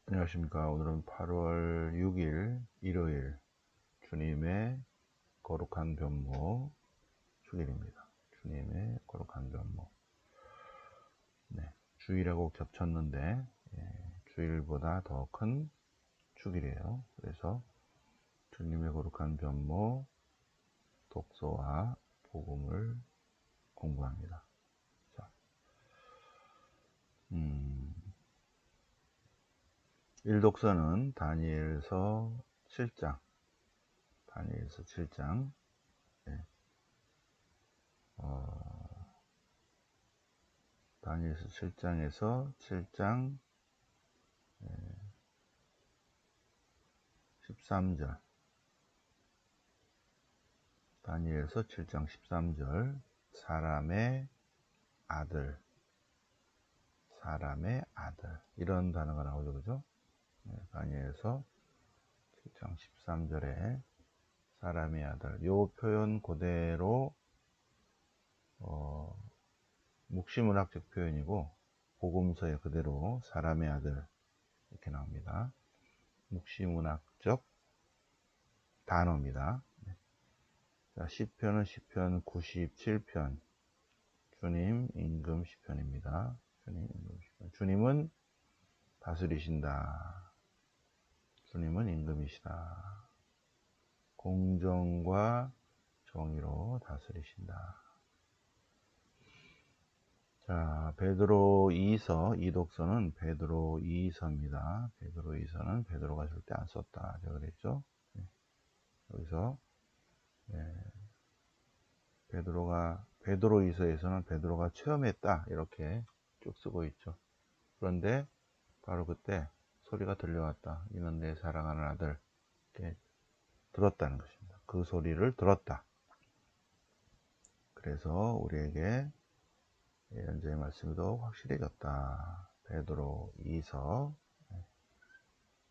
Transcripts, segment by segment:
안녕하십니까. 오늘은 8월 6일 일요일 주님의 거룩한 변모 주일입니다. 주님의 거룩한 변모. 네, 주일하고 겹쳤는데 주일보다 더 큰 주일이에요. 그래서 주님의 거룩한 변모 독서와 복음을 공부합니다. 자, 일독서는 다니엘서 7장, 다니엘서 7장. 다니엘서 7장에서 7장 13절, 다니엘서 7장 13절, 사람의 아들, 사람의 아들, 이런 단어가 나오죠, 그죠? 다니엘서 7장 13절에 사람의 아들, 요 표현 그대로 묵시문학적 표현이고 복음서에 그대로 사람의 아들 이렇게 나옵니다. 묵시문학적 단어입니다. 자, 시편은 시편 97편, 주님 임금 시편입니다. 주님 임금 시편. 주님은 다스리신다. 주님은 임금이시다. 공정과 정의로 다스리신다. 자, 베드로 2서, 이 독서는 베드로 2서입니다. 베드로 2서는 베드로가 절대 안 썼다. 제가 그랬죠? 여기서 베드로 2서에서는 베드로가 체험했다. 이렇게 쭉 쓰고 있죠. 그런데 바로 그때 소리가 들려왔다. 이는 내 사랑하는 아들. 이렇게 들었다는 것입니다. 그 소리를 들었다. 그래서 우리에게 현재의 말씀이 더 확실해졌다. 베드로 2서.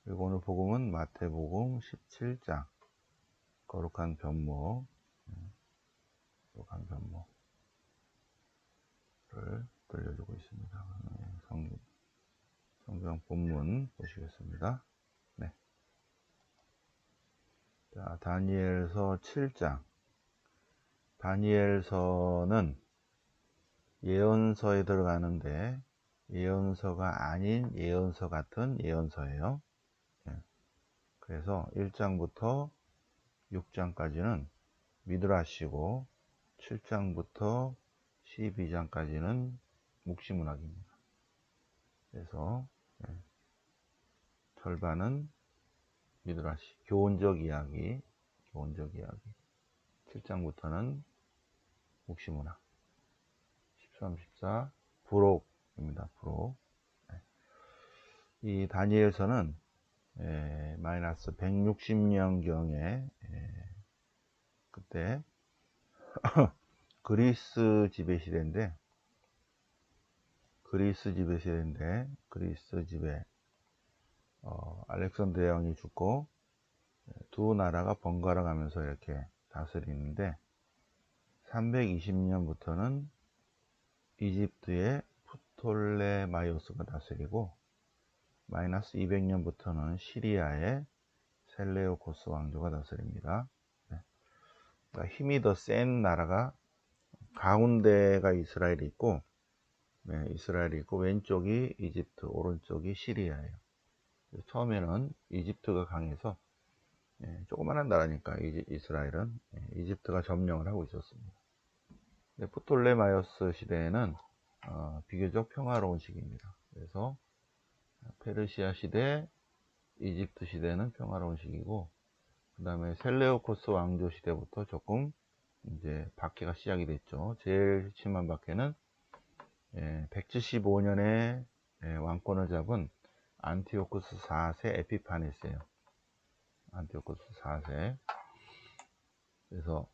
그리고 오늘 복음은 마태복음 17장 거룩한 변모, 거룩한 변모를 들려주고 있습니다. 성경 본문 보시겠습니다. 네. 자, 다니엘서 7장. 다니엘서는 예언서에 들어가는데 예언서가 아닌 예언서 같은 예언서예요. 그래서 1장부터 6장까지는 미드라시고 7장부터 12장까지는 묵시문학입니다. 그래서 절반은 미드라시, 교훈적 이야기, 7장부터는 묵시문학, 13, 14 부록입니다. 부록. 이 다니엘서는 마이너스 160년경에 그때 그리스 지배 시대인데 알렉산더 대왕이 죽고 두 나라가 번갈아 가면서 이렇게 다스리는데 320년부터는 이집트의 프톨레마이오스가 다스리고 마이너스 200년부터는 시리아의 셀레우코스 왕조가 다스립니다. 그러니까 힘이 더 센 나라가 가운데가 이스라엘이 있고 왼쪽이 이집트, 오른쪽이 시리아예요. 처음에는 이집트가 강해서 조그만한 나라니까 이스라엘은 이집트가 점령을 하고 있었습니다. 프톨레마이오스 시대에는 비교적 평화로운 시기입니다. 그래서 페르시아 시대, 이집트 시대는 평화로운 시기고 그 다음에 셀레우코스 왕조 시대부터 조금 이제 박해가 시작이 됐죠. 제일 심한 박해는 175년에 왕권을 잡은 안티오쿠스 4세 에피파네스예요. 안티오쿠스 4세. 그래서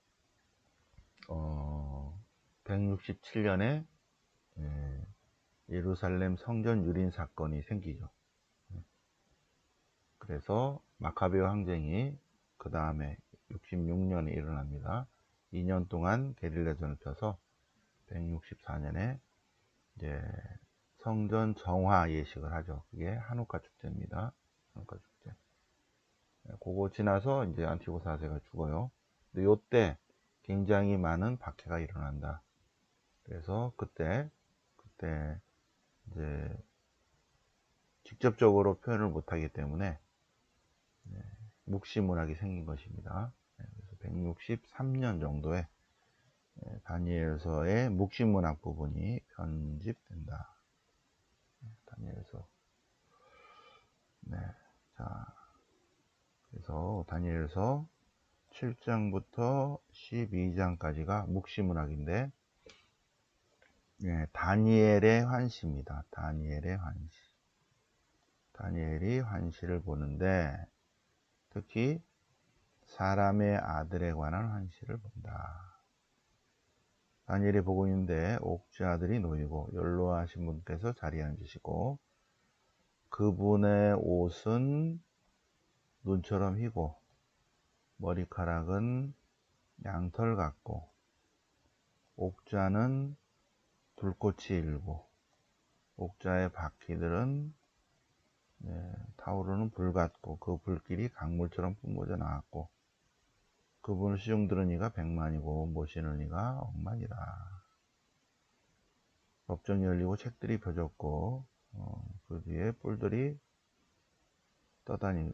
167년에 예루살렘 성전 유린 사건이 생기죠. 그래서 마카베오 항쟁이 그 다음에 66년에 일어납니다. 2년 동안 게릴라전을 펴서 164년에 이제 성전 정화 예식을 하죠. 그게 한우카 축제입니다. 한우카 축제. 그거 지나서 이제 안티고스 4세가 죽어요. 근데 요때 굉장히 많은 박해가 일어난다. 그래서 그때 이제 직접적으로 표현을 못하기 때문에 묵시문학이 생긴 것입니다. 그래서 163년 정도에 다니엘서의 묵시문학 부분이 편집된다. 다니엘서. 네. 자, 그래서 다니엘서 7장부터 12장까지가 묵시문학인데, 다니엘의 환시입니다. 다니엘의 환시. 다니엘이 환시를 보는데, 특히 사람의 아들에 관한 환시를 본다. 다니엘이 보고 있는데 옥좌들이 놓이고 연로하신 분께서 자리에 앉으시고 그분의 옷은 눈처럼 희고 머리카락은 양털 같고 옥좌는 불꽃이 일고 옥좌의 바퀴들은 타오르는 불 같고 그 불길이 강물처럼 뿜어져 나왔고 그분을 시중 들은 이가 100만이고 모시는 이가 억만이라. 법정이 열리고 책들이 펴졌고 그 뒤에 뿔들이 떠다니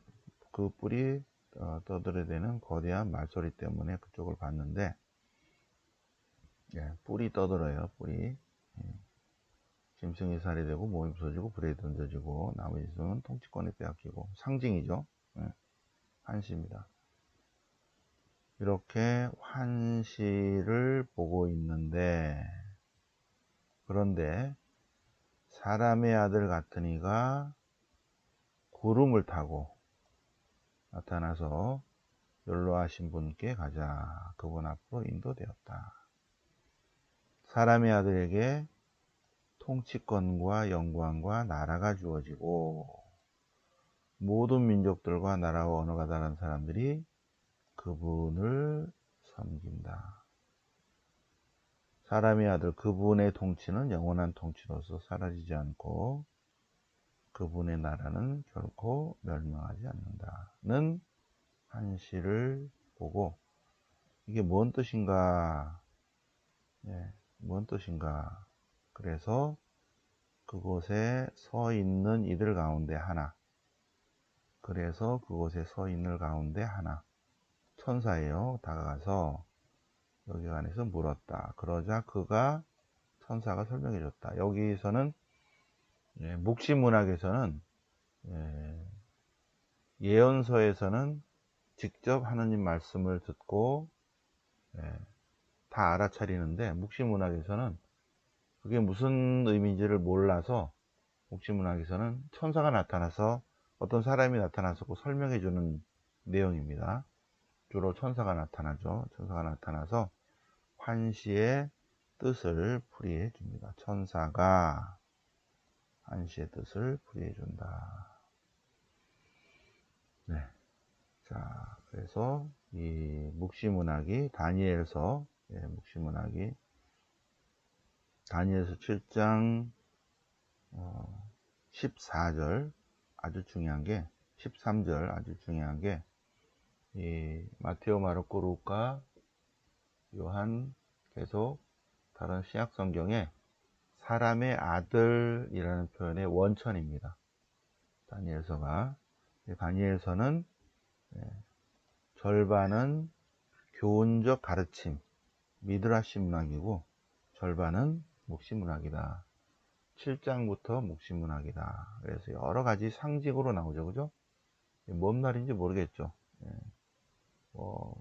그 뿔이 떠들어대는 거대한 말소리 때문에 그쪽을 봤는데 뿔이 떠들어요. 뿔이 짐승이 살해되고 몸이 부서지고 불에 던져지고 나머지 짐승은 통치권에 빼앗기고 상징이죠. 환시입니다. 이렇게 환시를 보고 있는데 그런데 사람의 아들 같은 이가 구름을 타고 나타나서 연로하신 분께 가자. 그분 앞으로 인도되었다. 사람의 아들에게 통치권과 영광과 나라가 주어지고 모든 민족들과 나라와 언어가 다른 사람들이 그분을 섬긴다. 사람의 아들 그분의 통치는 영원한 통치로서 사라지지 않고 그분의 나라는 결코 멸망하지 않는다는 한시를 보고 이게 뭔 뜻인가? 뭔 뜻인가? 그래서 그곳에 서 있는 이들 가운데 하나. 그래서 그곳에 서 있는 가운데 하나. 천사예요. 다가가서 여기 안에서 물었다. 그러자 그가 천사가 설명해 줬다. 여기서는 묵시문학에서는 예언서에서는 직접 하느님 말씀을 듣고 다 알아차리는데 묵시문학에서는 그게 무슨 의미인지를 몰라서 묵시문학에서는 천사가 나타나서 어떤 사람이 나타나서 설명해 주는 내용입니다. 주로 천사가 나타나죠. 천사가 나타나서 환시의 뜻을 풀이해 줍니다. 천사가 환시의 뜻을 풀이해 준다. 네. 자, 그래서 이 묵시문학이 다니엘서, 묵시문학이 다니엘서 7장 14절 아주 중요한 게 13절 아주 중요한 게 이 마테오, 마르코, 루카, 요한 계속 다른 신약 성경에 사람의 아들이라는 표현의 원천입니다. 다니엘서가 다니엘서는 절반은 교훈적 가르침 미드라시 문학이고 절반은 묵시문학이다. 7장부터 묵시문학이다. 그래서 여러 가지 상징으로 나오죠. 그죠? 뭔 말인지 모르겠죠. 뭐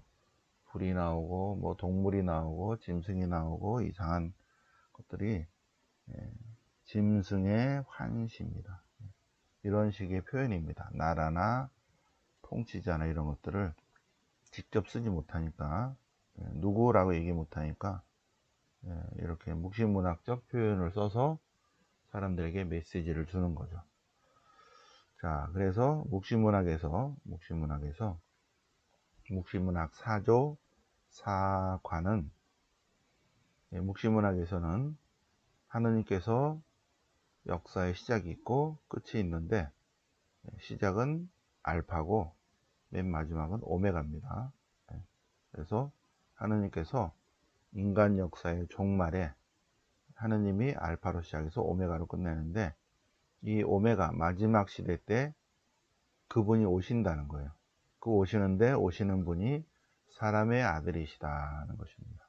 불이 나오고 뭐 동물이 나오고 짐승이 나오고 이상한 것들이 짐승의 환시입니다. 이런 식의 표현입니다. 나라나 통치자나 이런 것들을 직접 쓰지 못하니까 누구라고 얘기 못하니까 이렇게 묵시문학적 표현을 써서 사람들에게 메시지를 주는 거죠. 자, 그래서 묵시문학에서 묵시문학 4조 4관은 묵시문학에서는 하느님께서 역사의 시작이 있고 끝이 있는데, 시작은 알파고 맨 마지막은 오메가입니다. 그래서 하느님께서 인간 역사의 종말에 하느님이 알파로 시작해서 오메가로 끝내는데, 이 오메가 마지막 시대 때 그분이 오신다는 거예요. 그 오시는데 오시는 분이 사람의 아들이시다는 것입니다.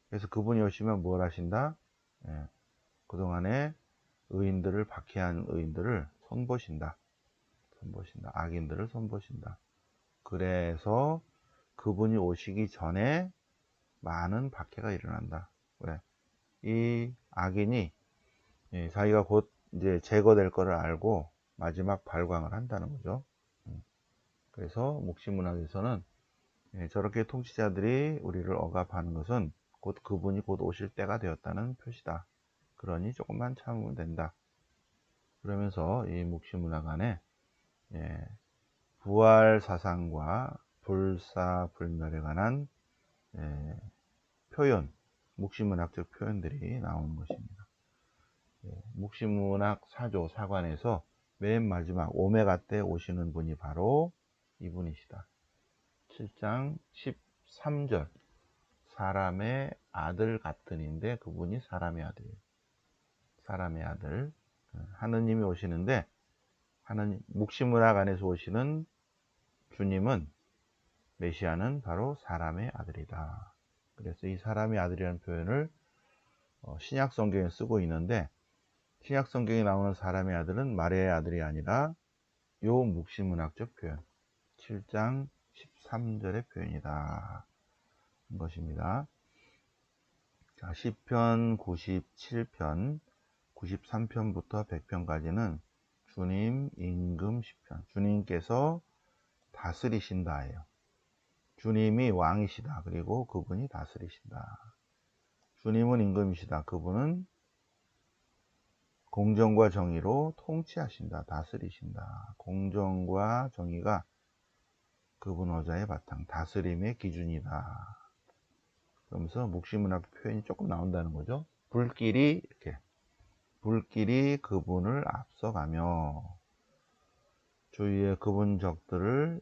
그래서 그분이 오시면 뭘 하신다? 그동안에 의인들을 박해한 의인들을 손보신다. 악인들을 손보신다. 그래서 그분이 오시기 전에 많은 박해가 일어난다. 왜? 이 악인이 자기가 곧 이제 제거될 거를 알고 마지막 발광을 한다는 거죠. 그래서 묵시문학에서는 저렇게 통치자들이 우리를 억압하는 것은 곧 그분이 곧 오실 때가 되었다는 표시다. 그러니 조금만 참으면 된다. 그러면서 이 묵시문학 안에 부활 사상과 불사불멸에 관한 표현, 묵시문학적 표현들이 나오는 것입니다. 묵시문학 사조 사관에서 맨 마지막 오메가 때 오시는 분이 바로 이분이시다. 7장 13절 사람의 아들 같으니인데 그분이 사람의 아들이에요. 사람의 아들. 하느님이 오시는데, 묵시문학 안에서 오시는 주님은, 메시아는 바로 사람의 아들이다. 그래서 이 사람의 아들이라는 표현을 신약 성경에 쓰고 있는데, 신약 성경에 나오는 사람의 아들은 마리아의 아들이 아니라 요 묵시문학적 표현 7장 13절의 표현이다 것입니다. 자, 시편 97편 93편부터 100편까지는 주님 임금 시편, 주님께서 다스리신다예요. 주님이 왕이시다. 그리고 그분이 다스리신다. 주님은 임금이시다. 그분은 공정과 정의로 통치하신다. 다스리신다. 공정과 정의가 그분 어자의 바탕, 다스림의 기준이다. 그러면서 묵시문학 표현이 조금 나온다는 거죠. 불길이 그분을 앞서가며 주위의 그분 적들을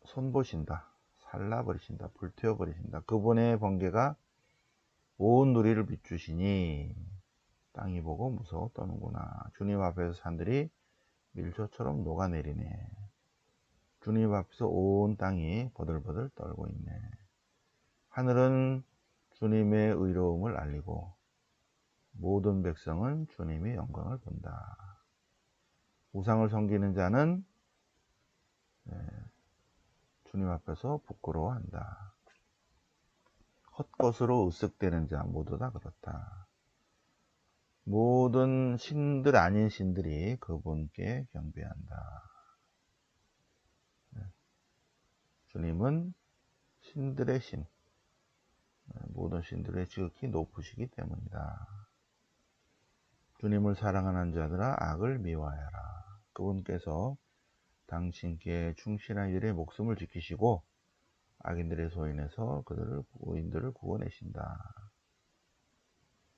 손보신다. 살라버리신다. 불태워버리신다. 그분의 번개가 온 누리를 비추시니 땅이 보고 무서워 떠는구나. 주님 앞에서 산들이 밀조처럼 녹아내리네. 주님 앞에서 온 땅이 버들버들 떨고 있네. 하늘은 주님의 의로움을 알리고 모든 백성은 주님의 영광을 본다. 우상을 섬기는 자는 주님 앞에서 부끄러워한다. 헛것으로 으쓱대는 자 모두 다 그렇다. 모든 신들 아닌 신들이 그분께 경배한다. 주님은 신들의 신, 모든 신들의 지극히 높으시기 때문이다. 주님을 사랑하는 자들아 악을 미워하여라. 그분께서 당신께 충실한 이들의 목숨을 지키시고 악인들의 소인에서 의인들을 구원하신다.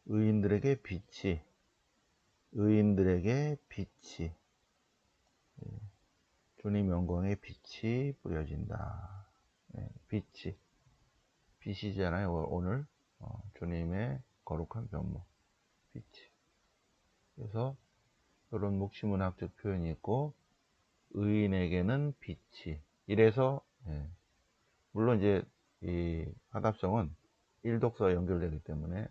의인들에게 빛이 주님 영광의 빛이 뿌려진다. 빛이잖아요. 오늘 주님의 거룩한 면목, 빛이. 그래서 이런 묵시문학적 표현이 있고, 의인에게는 빛이. 이래서 물론 이제 이 화답성은 1독서와 연결되기 때문에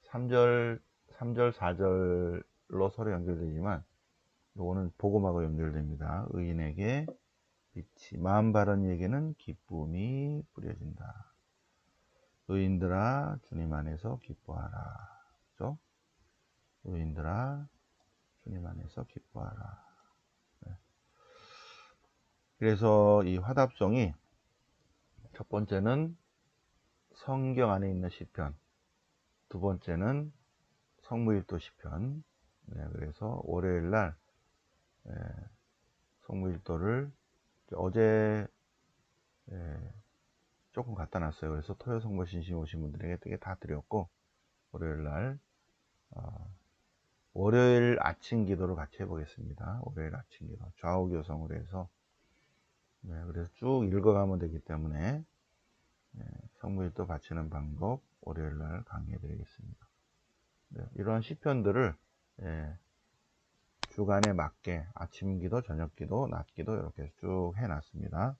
3절, 4절로 서로 연결되지만 이거는 복음하고 연결됩니다. 의인에게 빛이, 마음 바른 이에게는 기쁨이 뿌려진다. 의인들아 주님 안에서 기뻐하라. 그렇죠? 의인들아 주님 안에서 기뻐하라. 그래서 이 화답성이 첫 번째는 성경 안에 있는 시편, 두 번째는 성무일도 시편. 그래서 월요일날 성무일도를 어제 조금 갖다 놨어요. 그래서 토요 성모신심 오신 분들에게 다 드렸고, 월요일날 월요일 아침 기도를 같이 해보겠습니다. 월요일 아침 기도 좌우 교성으로 해서 그래서 쭉 읽어가면 되기 때문에 성물일도 바치는 방법 월요일날 강의해 드리겠습니다. 이러한 시편들을 주간에 맞게 아침 기도, 저녁 기도, 낮 기도 이렇게 쭉 해놨습니다.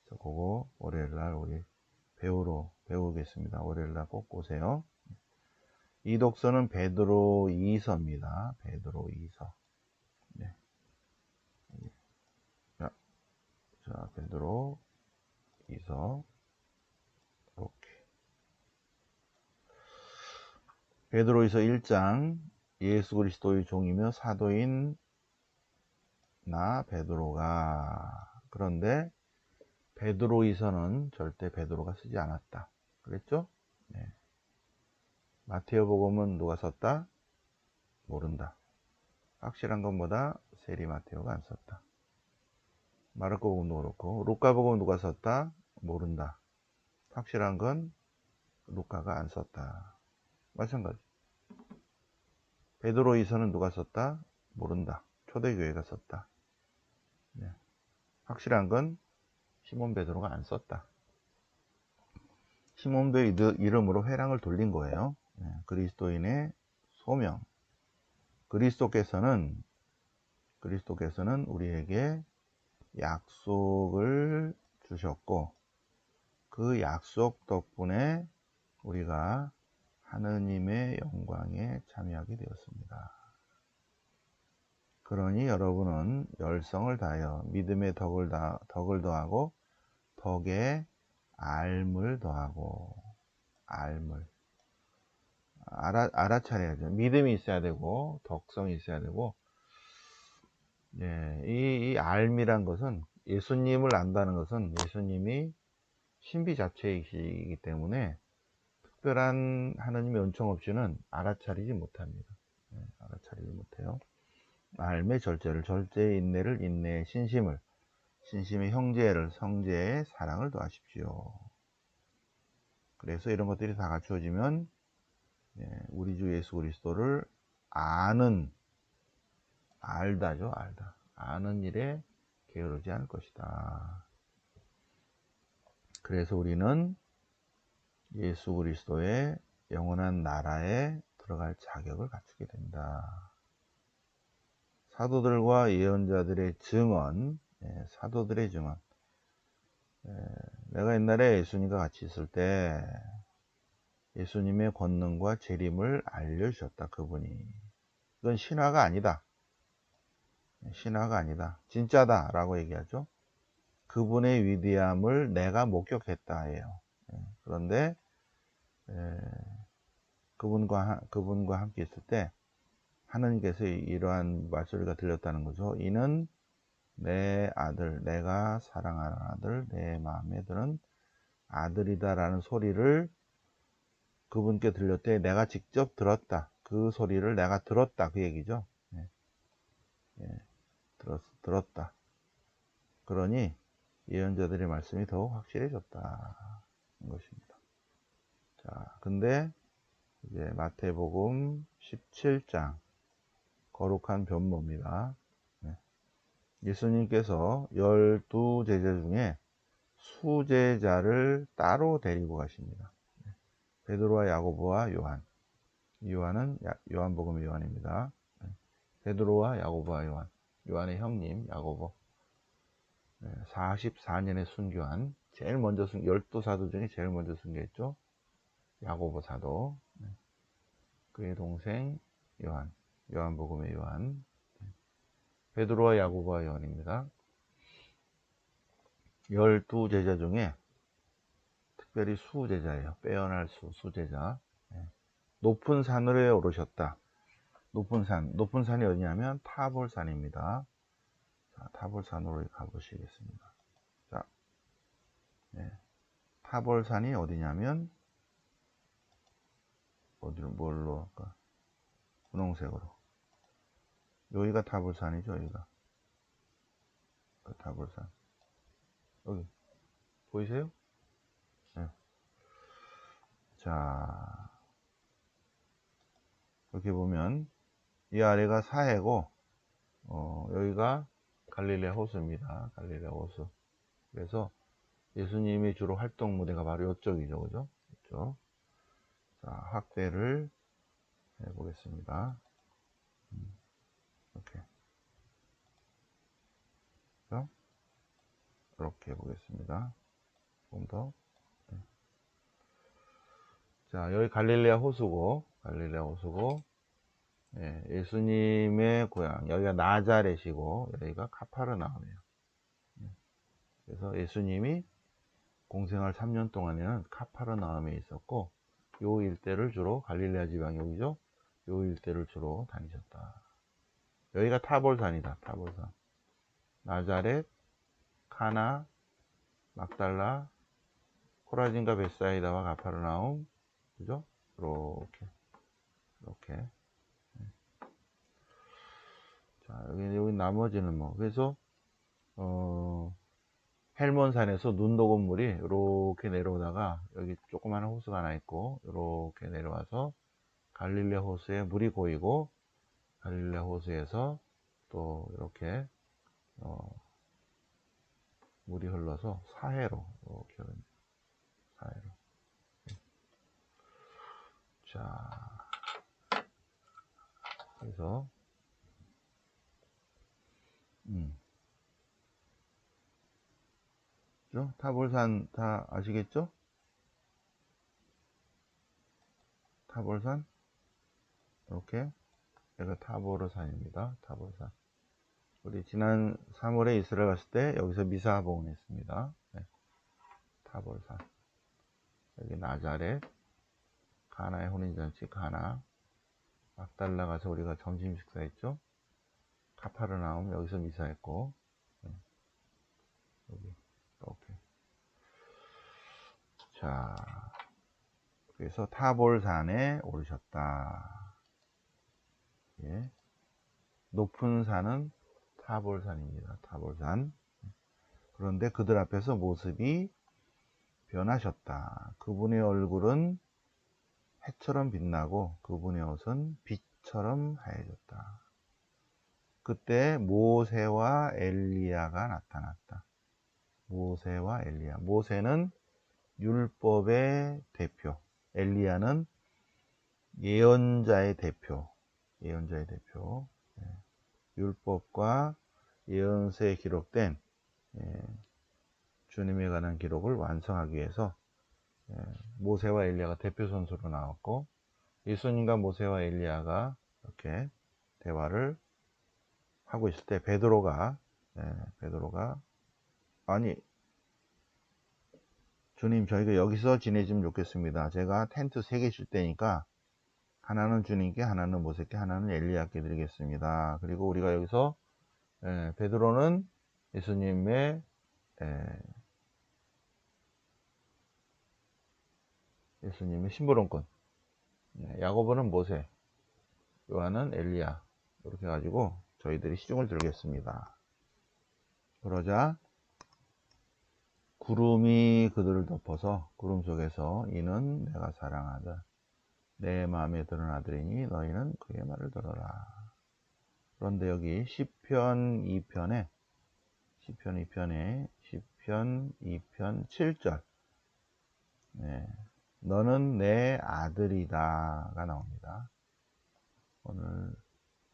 그래서 그거 월요일날 우리 배우겠습니다. 월요일날 꼭 오세요. 이 독서는 베드로 2서입니다. 베드로 2서. 네. 자, 베드로 2서. 이렇게. 베드로이서 1장. 예수 그리스도의 종이며 사도인 나 베드로가. 그런데 베드로이서는 절대 베드로가 쓰지 않았다. 그랬죠? 네. 마테오복음은 누가 썼다? 모른다. 확실한 것보다 세리 마테오가 안 썼다. 마르코복음도 그렇고 루카복음 누가 썼다? 모른다. 확실한 건 루카가 안 썼다. 마찬가지. 베드로이서는 누가 썼다? 모른다. 초대교회가 썼다. 네. 확실한 건 시몬 베드로가 안 썼다. 시몬 베드로 이름으로 회랑을 돌린 거예요. 네. 그리스도인의 소명. 그리스도께서는 우리에게 약속을 주셨고 그 약속 덕분에 우리가 하느님의 영광에 참여하게 되었습니다. 그러니 여러분은 열성을 다하여 믿음의 덕을 더하고 덕에 알물 더하고 알물 알아차려야죠. 믿음이 있어야 되고 덕성이 있어야 되고 이 알미란 것은 예수님을 안다는 것은 예수님이 신비 자체이기 때문에 특별한 하나님의 은총 없이는 알아차리지 못합니다. 알아차리지 못해요. 알매 절제를, 절제의 인내를, 인내의 신심을, 신심의 형제를, 성제의 사랑을 더하십시오. 그래서 이런 것들이 다 갖추어지면 우리 주 예수 그리스도를 알다죠. 아는 일에 게으르지 않을 것이다. 그래서 우리는 예수 그리스도의 영원한 나라에 들어갈 자격을 갖추게 된다. 사도들과 예언자들의 증언, 사도들의 증언. 내가 옛날에 예수님과 같이 있을 때 예수님의 권능과 재림을 알려주셨다. 그분이. 이건 신화가 아니다. 신화가 아니다. 진짜다 라고 얘기하죠. 그분의 위대함을 내가 목격했다 해요. 그런데 그분과 함께 있을 때 하느님께서 이러한 말소리가 들렸다는 거죠. 이는 내 아들, 내가 사랑하는 아들, 내 마음에 드는 아들이다 라는 소리를 그분께 들렸대. 내가 직접 들었다. 그 소리를 내가 들었다. 그 얘기죠. 들었다. 그러니 예언자들의 말씀이 더욱 확실해졌다. 것입니다. 자, 근데 이제 마태복음 17장 거룩한 변모입니다. 예수님께서 12제자 중에 수제자를 따로 데리고 가십니다. 베드로와 야고보와 요한. 요한은 요한복음의 요한입니다. 베드로와 야고보와 요한. 요한의 형님 야고보. 44년에 순교한 제일 먼저 12사도 중에 제일 먼저 순교했죠. 야고보 사도. 그의 동생 요한. 요한복음의 요한. 베드로와 야고보와 요한입니다. 12제자 중에 특별히 수제자예요. 빼어날 수제자. 높은 산으로 오르셨다. 높은 산이 어디냐면 타볼산입니다. 자, 타볼산으로 가보시겠습니다. 자, 타볼산이 어디냐면 뭘로 할까? 분홍색으로. 여기가 타볼산이죠. 여기가 타볼산. 여기 보이세요? 네. 자, 이렇게 보면 이 아래가 사해고, 여기가 갈릴레아 호수입니다. 갈릴레아 호수. 그래서 예수님이 주로 활동 무대가 바로 이쪽이죠. 그죠? 이쪽. 자, 확대를 해보겠습니다. 이렇게. 그죠? 이렇게 해보겠습니다. 조금 더. 네. 자, 여기 갈릴레아 호수고, 예수님의 고향, 여기가 나자렛이고, 여기가 카파르나움이에요. 그래서 예수님이 공생활 3년 동안에는 카파르나움에 있었고, 요 일대를 주로, 갈릴레아 지방 여기죠? 요 일대를 주로 다니셨다. 여기가 타볼산이다. 타볼산. 나자렛, 카나, 막달라, 코라진과 베사이다와 가파르나움, 그죠? 이렇게. 자, 여기 나머지는 뭐, 그래서, 헬몬산에서 눈 녹은 물이 이렇게 내려오다가, 여기 조그마한 호수가 하나 있고, 이렇게 내려와서, 갈릴레 호수에 물이 고이고, 갈릴레 호수에서 또 이렇게, 물이 흘러서 사해로, 이렇게 흐릅니다. 사해로. 자, 그래서, 그죠? 타볼산 다 아시겠죠? 타볼산? 이렇게. 여기가 타보르산입니다. 타보르산. 우리 지난 3월에 이스라엘 갔을 때 여기서 미사 봉헌했습니다. 네. 타보르산. 여기 나자렛, 가나의 혼인잔치, 가나. 막달라 가서 우리가 점심 식사했죠. 카파르나움 여기서 미사했고, 네. 여기 이렇게. 자, 그래서 타볼산에 오르셨다. 예. 높은 산은 타볼산입니다. 타볼산. 그런데 그들 앞에서 모습이 변하셨다. 그분의 얼굴은 해처럼 빛나고 그분의 옷은 빛처럼 하얘졌다. 그때 모세와 엘리야가 나타났다. 모세와 엘리야. 모세는 율법의 대표, 엘리야는 예언자의 대표. 예언자의 대표. 율법과 예언서에 기록된 주님에 관한 기록을 완성하기 위해서 모세와 엘리야가 대표 선수로 나왔고, 예수님과 모세와 엘리야가 이렇게 대화를 하고 있을 때 베드로가 아니 주님, 저희가 여기서 지내주면 좋겠습니다. 제가 텐트 3개 칠 테니까 하나는 주님께, 하나는 모세께, 하나는 엘리야께 드리겠습니다. 그리고 우리가 여기서 베드로는 예수님의 심부름꾼, 야고보는 모세, 요한은 엘리야, 이렇게 해가지고 저희들이 시중을 들겠습니다. 그러자 구름이 그들을 덮어서 구름 속에서 이는 내가 사랑하다 내 마음에 드는 아들이니 너희는 그의 말을 들어라. 그런데 여기 시편 2편에 시편 2편 7절 너는 내 아들이다가 나옵니다.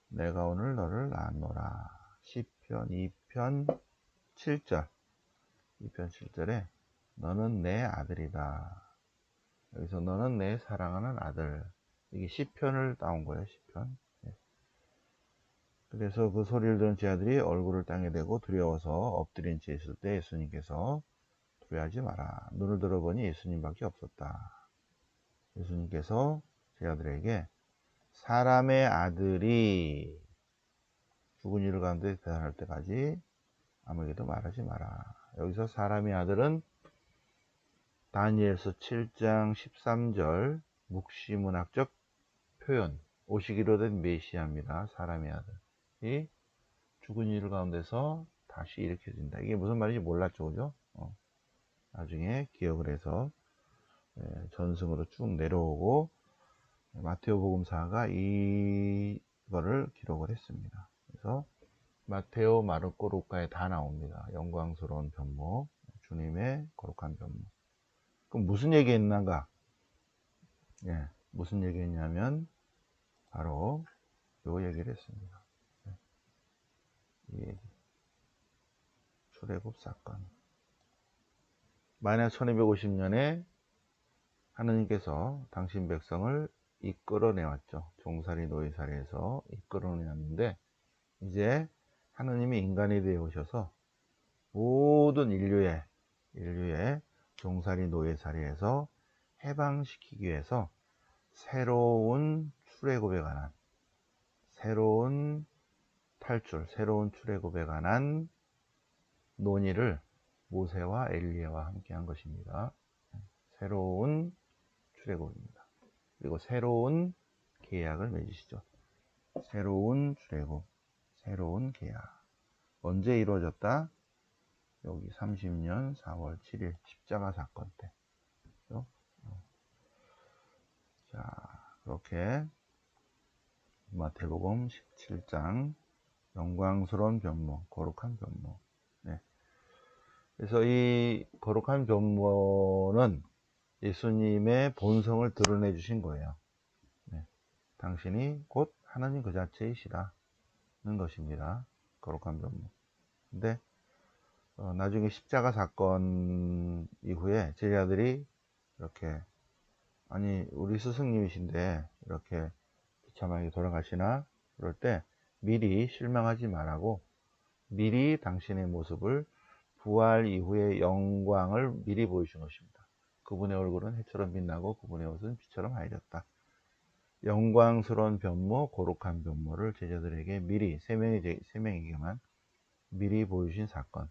내가 오늘 너를 낳노라. 시편 2편 7절 2편 7절에 너는 내 아들이다. 여기서 너는 내 사랑하는 아들. 이게 시편을 따온 거예요. 시편. 그래서 그 소리를 들은 제 아들이 얼굴을 땅에 대고 두려워서 엎드린 채 있을 때 예수님께서 두려워하지 마라. 눈을 들어보니 예수님밖에 없었다. 예수님께서 제 아들에게 사람의 아들이 죽은 이들 가운데 대단할 때까지 아무에게도 말하지 마라. 여기서 사람의 아들은 다니엘서 7장 13절 묵시문학적 표현, 오시기로 된 메시아입니다. 사람의 아들이 죽은 이들 가운데서 다시 일으켜진다. 이게 무슨 말인지 몰랐죠, 그죠? 나중에 기억을 해서 전승으로 쭉 내려오고 마테오 복음사가 이 그거를 기록을 했습니다. 그래서 마테오, 마르코, 루카에 다 나옵니다. 영광스러운 변모, 주님의 거룩한 변모. 그럼 무슨 얘기했는가? 예, 무슨 얘기했냐면 바로 요 얘기를 했습니다. 이 얘기. 출애굽 사건. 만약 1250년에 하느님께서 당신 백성을 이끌어내왔죠. 종살이 노예살이에서 이끌어내왔는데 이제 하느님이 인간이 되어 오셔서 모든 인류의 종살이 노예살이에서 해방시키기 위해서 새로운 출애굽에 관한 새로운 탈출, 새로운 출애굽에 관한 논의를 모세와 엘리야와 함께 한 것입니다. 새로운 출애굽입니다. 그리고 새로운 계약을 맺으시죠. 새로운 출애굽, 새로운 계약. 언제 이루어졌다? 여기 30년 4월 7일 십자가 사건 때. 그렇죠? 자, 그렇게 마태복음 17장 영광스러운 변모, 거룩한 변모. 네. 그래서 이 거룩한 변모는 예수님의 본성을 드러내 주신 거예요. 네. 당신이 곧 하나님 그 자체이시라는 것입니다. 거룩한 변모. 근데 나중에 십자가 사건 이후에 제자들이 이렇게 아니 우리 스승님이신데 이렇게 비참하게 돌아가시나 그럴 때 미리 실망하지 말라고 미리 당신의 모습을 부활 이후의 영광을 미리 보여준 것입니다. 그분의 얼굴은 해처럼 빛나고 그분의 옷은 빛처럼 하얘졌다. 영광스러운 변모, 거룩한 변모를 제자들에게 미리 세 명에게만 미리 보여주신 사건.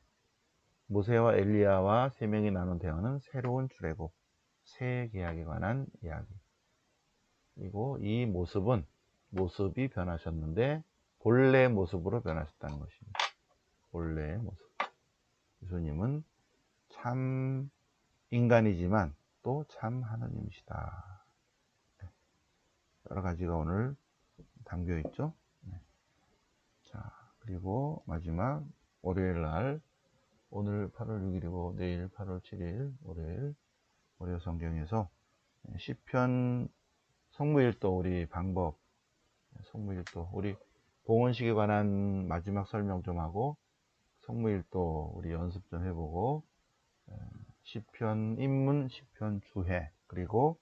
모세와 엘리야와 세 명이 나눈 대화는 새로운 출애굽, 새 계약에 관한 이야기. 그리고 이 모습이 변하셨는데 본래 모습으로 변하셨다는 것입니다. 본래의 모습. 예수님은 참 인간이지만 또 참 하나님이시다. 여러 가지가 오늘 담겨 있죠. 자, 그리고 마지막 월요일 날 오늘 8월 6일이고 내일 8월 7일 월요 성경에서 시편 성무일도 우리 방법 성무일도 우리 봉헌식에 관한 마지막 설명 좀 하고 성무일도 우리 연습 좀 해보고 시편 입문 시편 주해 그리고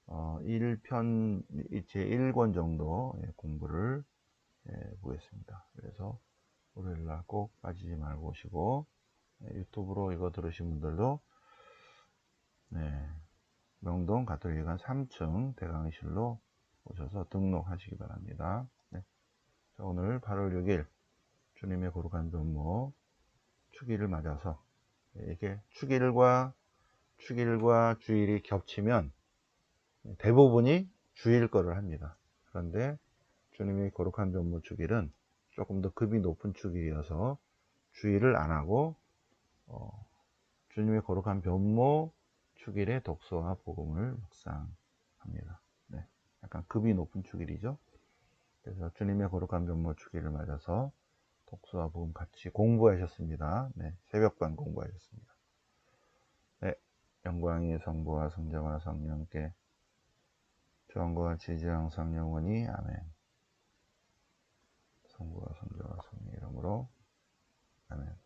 1편 제 1권 정도 공부를 보겠습니다. 그래서 월요일날 꼭 빠지지 말고 오시고 유튜브로 이거 들으신 분들도 명동 가톨릭관 3층 대강의실로 오셔서 등록하시기 바랍니다. 네. 자, 오늘 8월 6일 주님의 거룩한 변모 축일을 맞아서 이게 축일과 주일이 겹치면 대부분이 주일 거를 합니다. 그런데 주님의 거룩한 변모 축일은 조금 더 급이 높은 축일이어서 주일을 안 하고 주님의 거룩한 변모 축일의 독서와 복음을 묵상합니다. 네, 약간 급이 높은 축일이죠. 그래서 주님의 거룩한 변모 축일을 맞아서 독서와 복음 같이 공부하셨습니다. 네, 새벽반 공부하셨습니다. 네, 영광의 성부와 성자와 성령께 주왕과 지지 항상 영원히 아멘. 성부와 성자와 성령 이름으로 아멘.